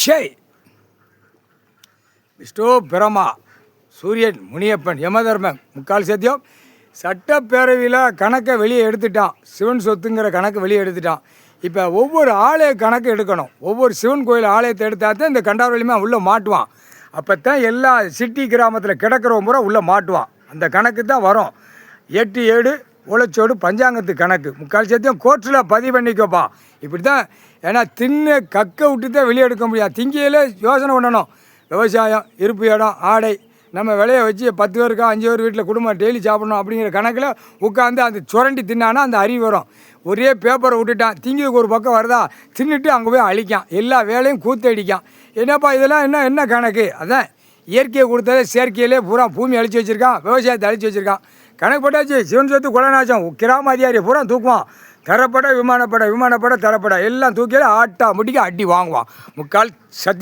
ஷே விஷ்ணு பிரமா சூரியன் முனியப்பன் யமதர்மன் முக்கால் சத்தியம். சட்டப்பேரவையில் கணக்கை வெளியே எடுத்துட்டான். சிவன் சொத்துங்கிற கணக்கு வெளியே எடுத்துட்டான். இப்போ ஒவ்வொரு ஆலய கணக்கு எடுக்கணும். ஒவ்வொரு சிவன் கோயில் ஆலயத்தை எடுத்தால் தான் இந்த கண்டாவளியுமே உள்ளே மாட்டுவான். அப்போ தான் எல்லா சிட்டி கிராமத்தில் கிடக்கிற முறை உள்ளே மாட்டுவான். அந்த கணக்கு தான் வரும். 8 ஏடு உழைச்சோடு பஞ்சாங்கத்து கணக்கு முக்கால் சத்தியம் கோர்ட்டில் பதிவு பண்ணிக்கப்பா. இப்படி தான். ஏன்னா தின்னு கக்க விட்டு தான் வெளியே எடுக்க முடியாது. திங்கியில் யோசனை பண்ணணும். விவசாயம், இருப்பு இடம், ஆடை, நம்ம விலையை வச்சு 10 பேருக்கா 5 பேர் வீட்டில் குடும்பம் டெய்லி சாப்பிடணும் அப்படிங்கிற கணக்கில் உட்காந்து அந்த சுரண்டி தின்னானா அந்த அறிவு வரும். ஒரே பேப்பரை விட்டுட்டான். திங்கிக்கு ஒரு பக்கம் வருதா தின்னுட்டு அங்கே போய் அழிக்கான். எல்லா வேலையும் கூத்தடிக்கான். என்னப்பா இதெல்லாம் என்ன கணக்கு? அதான் இயற்கையை கொடுத்ததே செயற்கையிலே பூரா பூமி அழிச்சு வச்சுருக்கான். விவசாயத்தை அழிச்சு வச்சுருக்கான். கணக்கு போட்டாச்சு. சிவன் சொத்து குலநாசம் கிராம அதிகாரியை பூரா தூக்குவான். தரப்பட விமானப்பட தரப்பட எல்லாம் தூக்கியில் ஆட்டா முடிக்க அடி வாங்குவான். முக்கால் சத்தியம்.